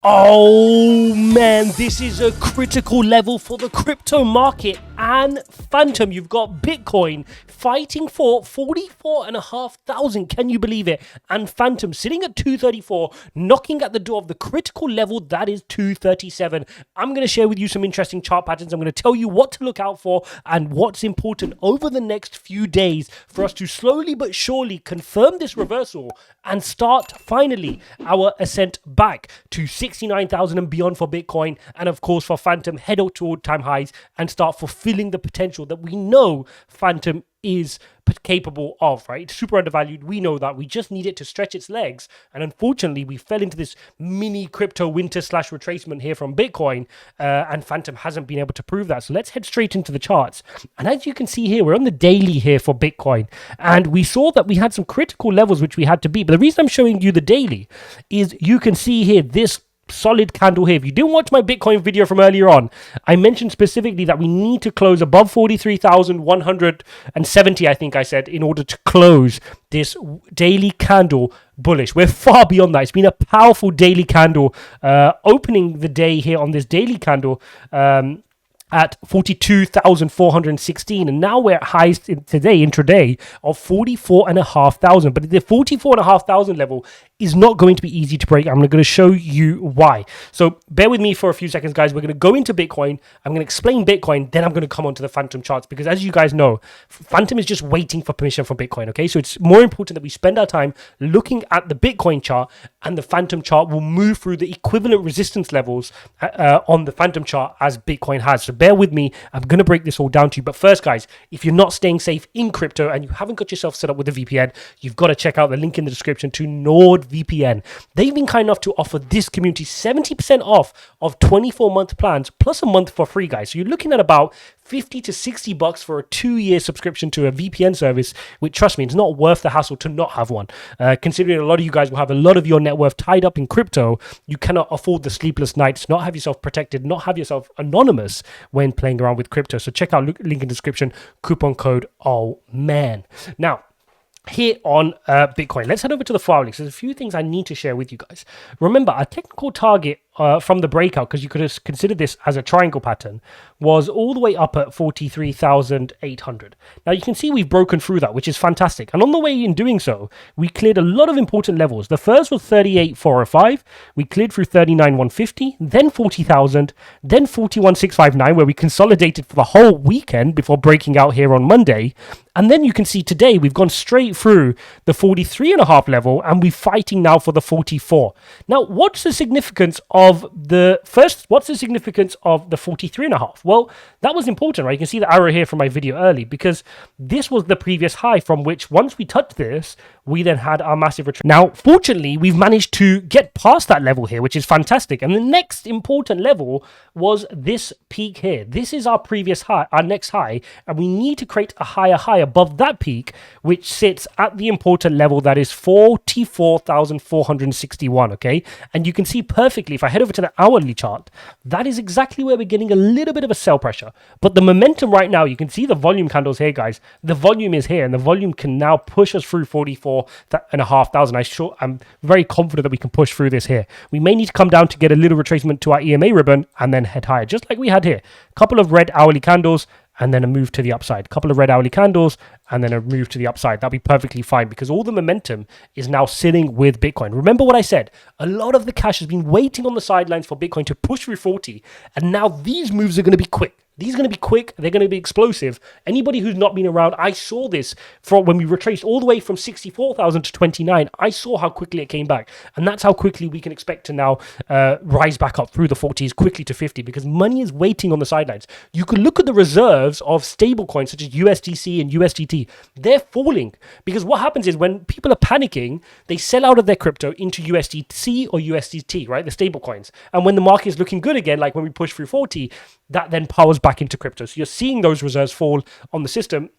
Oh man, this is a critical level for the crypto market and FANTOM. You've got Bitcoin fighting for 44,500. Can you believe it? And FANTOM sitting at 234, knocking at the door of the critical level that is 237. I'm going to share with you some interesting chart patterns. I'm going to tell you what to look out for and what's important over the next few days for us to slowly but surely confirm this reversal and start finally our ascent back to 69,000 and beyond for Bitcoin, and of course for FANTOM, head out to all-time highs and start fulfilling the potential that we know FANTOM is capable of, right? It's super undervalued. We know that. We just need it to stretch its legs. And unfortunately, we fell into this mini crypto winter / retracement here from Bitcoin, and FANTOM hasn't been able to prove that. So let's head straight into the charts. And as you can see here, we're on the daily here for Bitcoin. And we saw that we had some critical levels which we had to beat. But the reason I'm showing you the daily is you can see here this solid candle here. If you didn't watch my Bitcoin video from earlier on, I mentioned specifically that we need to close above 43,170, I think I said, in order to close this daily candle bullish. We're far beyond that. It's been a powerful daily candle, opening the day here on this daily candle at 42,416, and now we're at highs today, intraday, of 44,500. But the 44,500 level is not going to be easy to break. I'm going to show you why. So bear with me for a few seconds, guys. We're going to go into Bitcoin. I'm going to explain Bitcoin. Then I'm going to come on to the FANTOM charts, because as you guys know, FANTOM is just waiting for permission from Bitcoin. Okay, so it's more important that we spend our time looking at the Bitcoin chart, and the FANTOM chart will move through the equivalent resistance levels on the FANTOM chart as Bitcoin has. So bear with me. I'm going to break this all down to you. But first, guys, if you're not staying safe in crypto and you haven't got yourself set up with a VPN, you've got to check out the link in the description to NordVPN. They've been kind enough to offer this community 70% off of 24-month plans plus a month for free, guys. So you're looking at about $50 to $60 for a 2-year subscription to a VPN service, which, trust me, it's not worth the hassle to not have one. Considering a lot of you guys will have a lot of your net worth tied up in crypto, you cannot afford the sleepless nights, not have yourself protected, not have yourself anonymous when playing around with crypto. So check out link in description, coupon code OHMAN. Now, here on Bitcoin, let's head over to the file links. There's a few things I need to share with you guys. Remember, our technical target from the breakout, because you could have considered this as a triangle pattern, was all the way up at 43,800. Now you can see we've broken through that, which is fantastic. And on the way in doing so, we cleared a lot of important levels. The first was 38,405. We cleared through 39,150, then 40,000, then 41,659, where we consolidated for the whole weekend before breaking out here on Monday. And then you can see today we've gone straight through the 43.5 level, and we're fighting now for the 44. Now, what's the significance of the 43.5? Well, that was important, right? You can see the arrow here from my video early, because this was the previous high from which, once we touched this, we then had our massive retraction. Now, fortunately, we've managed to get past that level here, which is fantastic. And the next important level was this peak here. This is our previous high, our next high, and we need to create a higher high above that peak, which sits at the important level that is 44,461, okay? And you can see perfectly, if I head over to the hourly chart, that is exactly where we're getting a little bit of a sell pressure. But the momentum right now, you can see the volume candles here, guys. The volume is here, and the volume can now push us through 44,500. I'm very confident that we can push through this here. We may need to come down to get a little retracement to our EMA ribbon and then head higher, just like we had here. A couple of red hourly candles, and then a move to the upside. A couple of red hourly candles, and then a move to the upside. That'll be perfectly fine, because all the momentum is now sitting with Bitcoin. Remember what I said? A lot of the cash has been waiting on the sidelines for Bitcoin to push through 40, and now these moves are going to be quick. These are going to be quick. They're going to be explosive. Anybody who's not been around, I saw this from when we retraced all the way from 64,000 to 29. I saw how quickly it came back. And that's how quickly we can expect to now rise back up through the 40s quickly to 50, because money is waiting on the sidelines. You can look at the reserves of stable coins such as USDC and USDT. They're falling, because what happens is when people are panicking, they sell out of their crypto into USDC or USDT, right? The stable coins. And when the market is looking good again, like when we push through 40, that then powers back into crypto. So you're seeing those reserves fall on the system.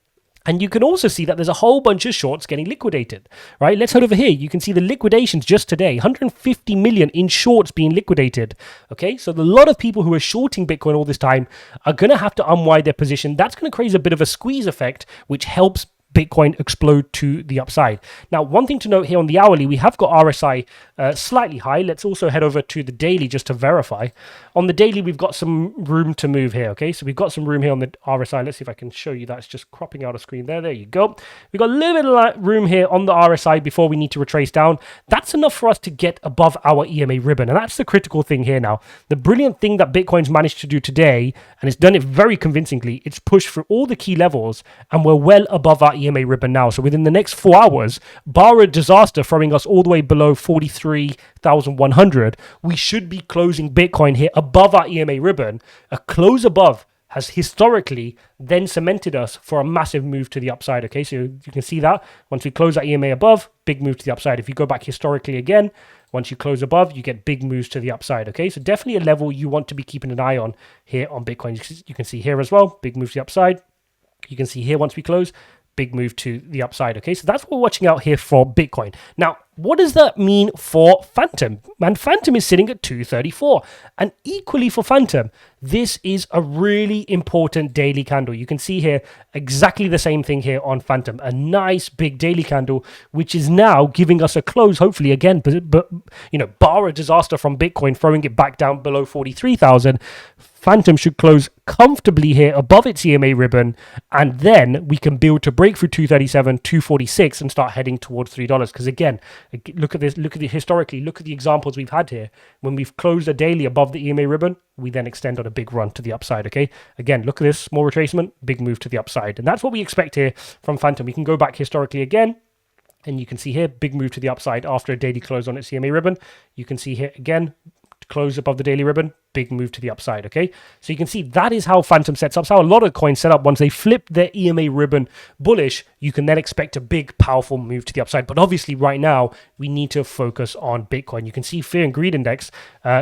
And you can also see that there's a whole bunch of shorts getting liquidated, right? Let's head over here. You can see the liquidations just today, 150 million in shorts being liquidated, okay? So a lot of people who are shorting Bitcoin all this time are going to have to unwind their position. That's going to create a bit of a squeeze effect, which helps Bitcoin explode to the upside. Now, one thing to note here on the hourly, we have got RSI slightly high. Let's also head over to the daily just to verify. On the daily, we've got some room to move here, okay? So we've got some room here on the RSI. Let's see if I can show you that. It's just cropping out of screen there. There you go. We've got a little bit of room here on the RSI before we need to retrace down. That's enough for us to get above our EMA ribbon, and that's the critical thing here now. The brilliant thing that Bitcoin's managed to do today, and it's done it very convincingly, it's pushed through all the key levels, and we're well above our EMA ribbon now. So within the next 4 hours, bar a disaster throwing us all the way below 43,100, we should be closing Bitcoin here above our EMA ribbon. A close above has historically then cemented us for a massive move to the upside. Okay, so you can see that once we close that EMA above, big move to the upside. If you go back historically again, once you close above, you get big moves to the upside. Okay, so definitely a level you want to be keeping an eye on here on Bitcoin. You can see here as well, big move to the upside. You can see here once we close, big move to the upside. Okay, so that's what we're watching out here for Bitcoin. Now, what does that mean for FANTOM? Man, FANTOM is sitting at 234. And equally for FANTOM, this is a really important daily candle. You can see here exactly the same thing here on FANTOM. A nice big daily candle, which is now giving us a close, hopefully again, but you know, bar a disaster from Bitcoin, throwing it back down below 43,000. FANTOM should close comfortably here above its EMA ribbon, and then we can build to break through 237, 246 and start heading towards $3. Because again, look at this, historically, look at the examples we've had here. When we've closed a daily above the EMA ribbon, we then extend on a big run to the upside, okay? Again, look at this, small retracement, big move to the upside. And that's what we expect here from FANTOM. We can go back historically again, and you can see here, big move to the upside after a daily close on its EMA ribbon. You can see here again, close above the daily ribbon, big move to the upside, okay? So you can see that is how FANTOM sets up. So how a lot of coins set up. Once they flip their EMA ribbon bullish, you can then expect a big, powerful move to the upside. But obviously right now, we need to focus on Bitcoin. You can see Fear and Greed Index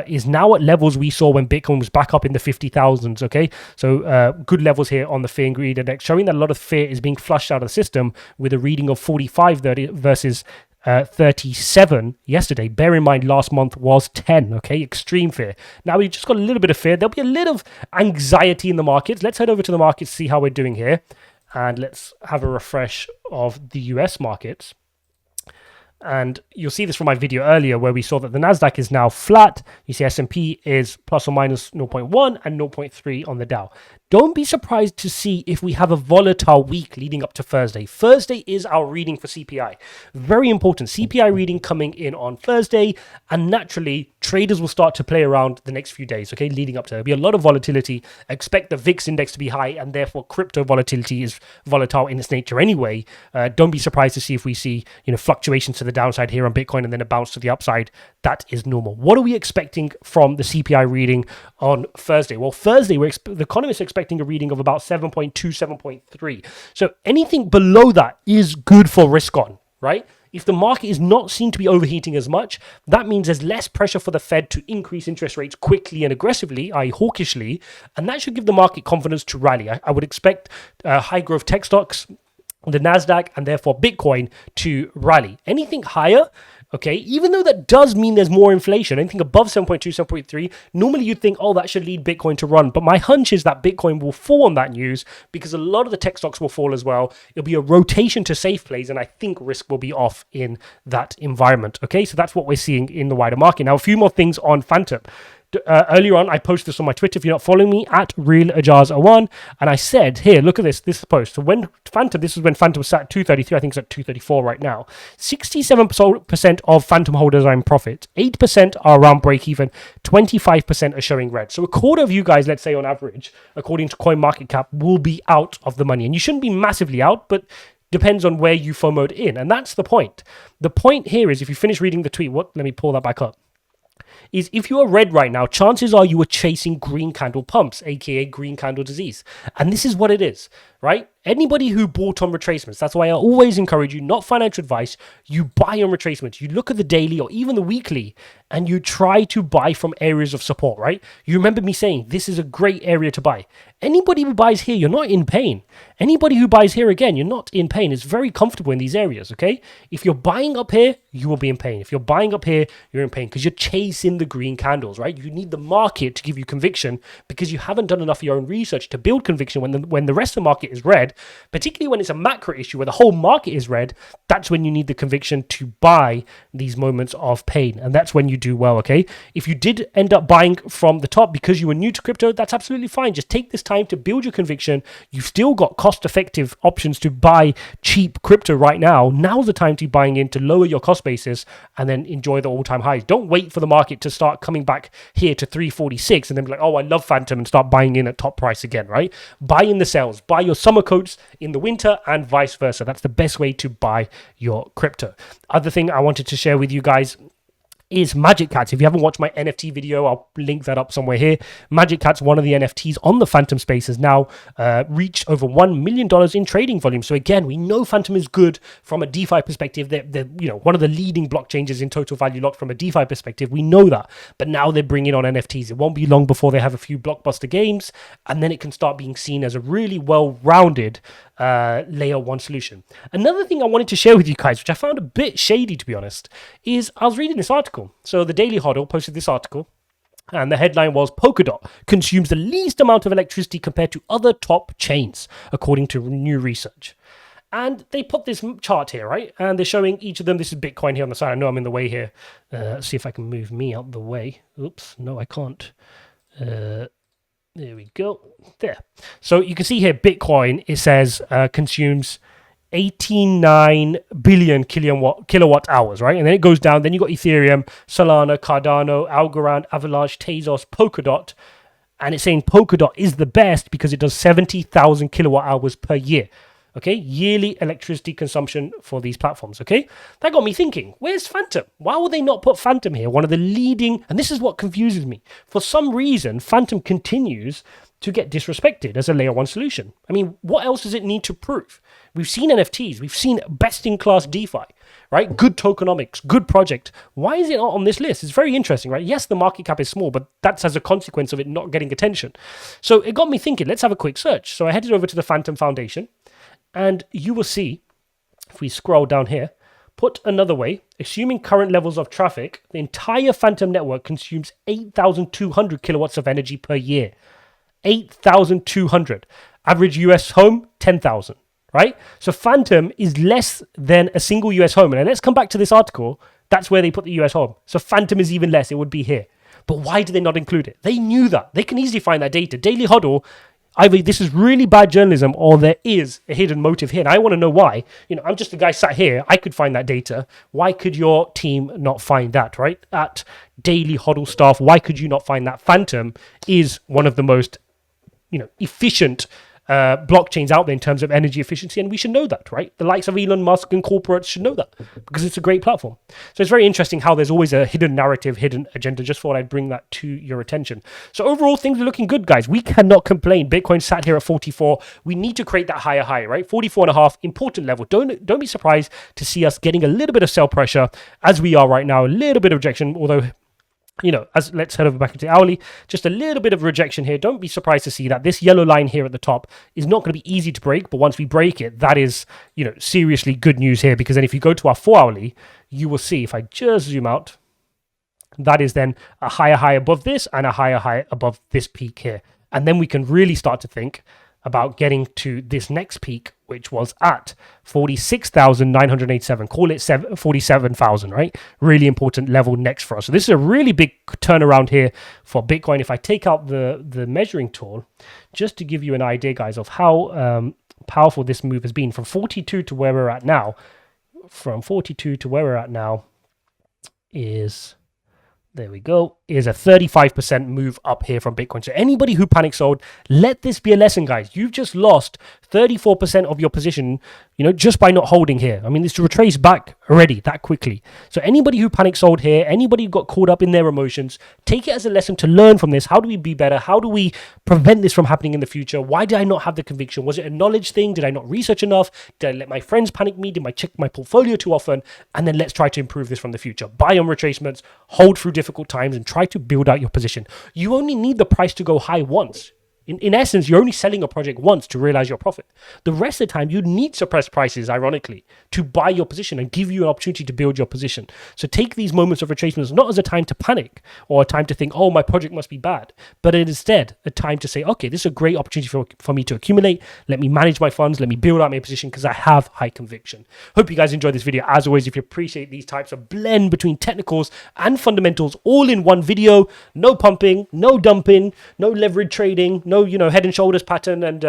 is now at levels we saw when Bitcoin was back up in the 50,000s, okay? So good levels here on the Fear and Greed Index, showing that a lot of fear is being flushed out of the system with a reading of 45 versus 37 yesterday. Bear in mind, last month was 10, okay? Extreme fear. Now we just got a little bit of fear. There'll be a little anxiety in the markets. Let's head over to the markets, see how we're doing here. And let's have a refresh of the US markets. And you'll see this from my video earlier where we saw that the Nasdaq is now flat. You see S&P is plus or minus 0.1 and 0.3 on the Dow. Don't be surprised to see if we have a volatile week leading up to Thursday. Thursday is our reading for CPI. Very important. CPI reading coming in on Thursday, and naturally traders will start to play around the next few days, okay, leading up to. There'll be a lot of volatility. Expect the VIX index to be high, and therefore crypto volatility is volatile in its nature anyway. Don't be surprised to see if we see, you know, fluctuations to the downside here on Bitcoin and then a bounce to the upside. That is normal. What are we expecting from the CPI reading on Thursday? Well, Thursday, the economists are expecting a reading of about 7.2, 7.3. So anything below that is good for risk on, right? If the market is not seen to be overheating as much, that means there's less pressure for the Fed to increase interest rates quickly and aggressively, i.e. hawkishly, and that should give the market confidence to rally. I would expect high growth tech stocks, the Nasdaq, and therefore Bitcoin to rally. Anything higher, okay, even though that does mean there's more inflation, anything above 7.2, 7.3, normally you'd think, oh, that should lead Bitcoin to run. But my hunch is that Bitcoin will fall on that news because a lot of the tech stocks will fall as well. It'll be a rotation to safe plays, and I think risk will be off in that environment. Okay, so that's what we're seeing in the wider market. Now, a few more things on FANTOM. Earlier on, I posted this on my Twitter. If you're not following me, at RealIjaz01, and I said, here, look at this post. So when FANTOM, this is when FANTOM was at 233, I think it's at 234 right now. 67% of FANTOM holders are in profit. 8% are around break even. 25% are showing red. So a quarter of you guys, let's say on average, according to CoinMarketCap, will be out of the money. And you shouldn't be massively out, but depends on where you FOMO'd in. And that's the point. The point here is, if you finish reading the tweet, let me pull that back up. Is if you are red right now, chances are you are chasing green candle pumps, aka green candle disease. And this is what it is, right? Anybody who bought on retracements, that's why I always encourage you, not financial advice, you buy on retracements. You look at the daily or even the weekly and you try to buy from areas of support, right? You remember me saying this is a great area to buy. Anybody who buys here, you're not in pain. Anybody who buys here, again, you're not in pain. It's very comfortable in these areas, okay? If you're buying up here, you will be in pain. If you're buying up here, you're in pain because you're chasing the green candles, right? You need the market to give you conviction because you haven't done enough of your own research to build conviction when the rest of the market is red. particularly when it's a macro issue where the whole market is red. That's when you need the conviction to buy these moments of pain, and that's when you do well. Okay, if you did end up buying from the top because you were new to crypto, that's absolutely fine. Just take this time to build your conviction. You've still got cost-effective options to buy cheap crypto right now. Now's the time to be buying in to lower your cost basis and then enjoy the all-time highs. Don't wait for the market to start coming back here to 346 and then be like, oh, I love Phantom, and start buying in at top price again, right? Buy in the sales, buy your summer coats in the winter and vice versa. That's the best way to buy your crypto. Other thing I wanted to share with you guys is Magic Cats. If you haven't watched my NFT video, I'll link that up somewhere here. Magic Cats, one of the NFTs on the Phantom space, has now reached over $1 million in trading volume. So again, we know Phantom is good from a DeFi perspective. They're one of the leading blockchains in total value locked from a DeFi perspective. We know that. But now they're bringing on NFTs. It won't be long before they have a few blockbuster games, and then it can start being seen as a really well-rounded layer one solution. Another thing I wanted to share with you guys, which I found a bit shady to be honest, is I was reading this article. So the Daily Hodl posted this article, and the headline was Polkadot consumes the least amount of electricity compared to other top chains, according to new research. And they put this chart here, right? And they're showing each of them. This is Bitcoin here on the side. I know I'm in the way here. Let's see if I can move me out the way. Oops, no, I can't. There we go. There. So you can see here, Bitcoin, it says, consumes 89 billion kilowatt hours, right? And then it goes down. Then you got Ethereum, Solana, Cardano, Algorand, Avalanche, Tezos, Polkadot. And it's saying Polkadot is the best because it does 70,000 kilowatt hours per year. Okay, yearly electricity consumption for these platforms. Okay, that got me thinking, where's Phantom? Why would they not put Phantom here? One of the leading, and this is what confuses me. For some reason, Phantom continues to get disrespected as a layer one solution. I mean, what else does it need to prove? We've seen NFTs, we've seen best-in-class DeFi, right? Good tokenomics, good project. Why is it not on this list? It's very interesting, right? Yes, the market cap is small, but that's as a consequence of it not getting attention. So it got me thinking, let's have a quick search. So I headed over to the Phantom Foundation, and you will see, if we scroll down here, put another way, assuming current levels of traffic, the entire Phantom network consumes 8,200 kilowatts of energy per year. 8,200. Average US home, 10,000, right? So Phantom is less than a single US home. And let's come back to this article. That's where they put the US home. So Phantom is even less. It would be here. But why did they not include it? They knew that. They can easily find that data. Daily Hodl, either this is really bad journalism or there is a hidden motive here. And I want to know why. I'm just a guy sat here. I could find that data. Why could your team not find that, right? At Daily Hodl staff, why could you not find that? Phantom is one of the most efficient blockchains out there in terms of energy efficiency, and we should know that, right? The likes of Elon Musk and corporates should know that because it's a great platform. So it's very interesting how there's always a hidden narrative, hidden agenda. Just thought I'd bring that to your attention. So overall, things are looking good, guys. We cannot complain. Bitcoin sat here at 44. We need to create that higher high, right? 44.5, important level. Don't be surprised to see us getting a little bit of sell pressure as we are right now. A little bit of rejection, although let's head over back into hourly, just a little bit of rejection here. Don't be surprised to see that this yellow line here at the top is not going to be easy to break, but once we break it, that is, seriously good news here, because then if you go to our 4 hourly, you will see, if I just zoom out, that is then a higher high above this and a higher high above this peak here. And then we can really start to think about getting to this next peak, which was at 46,987. Call it 47,000, right? Really important level next for us. So this is a really big turnaround here for Bitcoin. If I take out the measuring tool, just to give you an idea, guys, of how powerful this move has been from 42 to where we're at now. From 42 to where we're at now is... There we go. Is a 35% move up here from Bitcoin. So anybody who panic sold, let this be a lesson, guys. You've just lost 34% of your position, just by not holding here. I mean, this retraced back already that quickly. So anybody who panic sold here, anybody who got caught up in their emotions, take it as a lesson to learn from this. How do we be better? How do we prevent this from happening in the future? Why did I not have the conviction? Was it a knowledge thing? Did I not research enough? Did I let my friends panic me? Did I check my portfolio too often? And then let's try to improve this from the future. Buy on retracements, hold through difficult times, and try to build out your position. You only need the price to go high once. In essence, you're only selling a project once to realize your profit. The rest of the time, you need suppressed prices, ironically, to buy your position and give you an opportunity to build your position. So take these moments of retracement not as a time to panic or a time to think, oh, my project must be bad, but instead a time to say, okay, this is a great opportunity for me to accumulate. Let me manage my funds. Let me build out my position because I have high conviction. Hope you guys enjoyed this video. As always, if you appreciate these types of blend between technicals and fundamentals all in one video, no pumping, no dumping, no leverage trading, no, head and shoulders pattern and,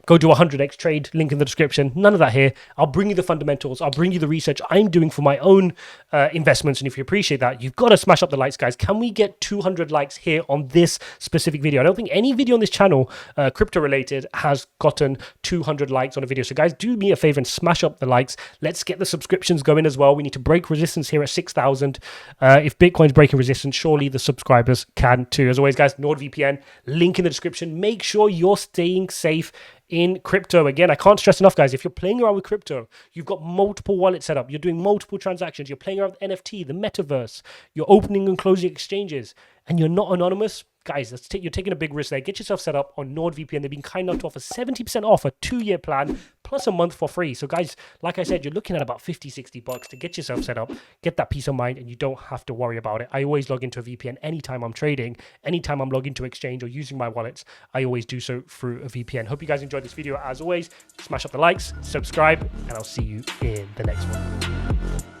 go do a 100x trade, link in the description. None of that here. I'll bring you the fundamentals. I'll bring you the research I'm doing for my own investments. And if you appreciate that, you've got to smash up the likes, guys. Can we get 200 likes here on this specific video? I don't think any video on this channel, crypto related, has gotten 200 likes on a video. So guys, do me a favor and smash up the likes. Let's get the subscriptions going as well. We need to break resistance here at 6,000. If Bitcoin's breaking resistance, surely the subscribers can too. As always, guys, NordVPN, link in the description. Make sure you're staying safe in crypto. Again, I can't stress enough, guys, if you're playing around with crypto, you've got multiple wallets set up, you're doing multiple transactions, you're playing around with NFT, the metaverse, you're opening and closing exchanges, and you're not anonymous, guys, you're taking a big risk there. Get yourself set up on NordVPN. They've been kind enough to offer 70% off a 2-year plan plus a month for free. So guys, like I said, you're looking at about 50, 60 bucks to get yourself set up, get that peace of mind, and you don't have to worry about it. I always log into a VPN anytime I'm trading, anytime I'm logging to exchange or using my wallets, I always do so through a VPN. Hope you guys enjoyed this video. As always, smash up the likes, subscribe, and I'll see you in the next one.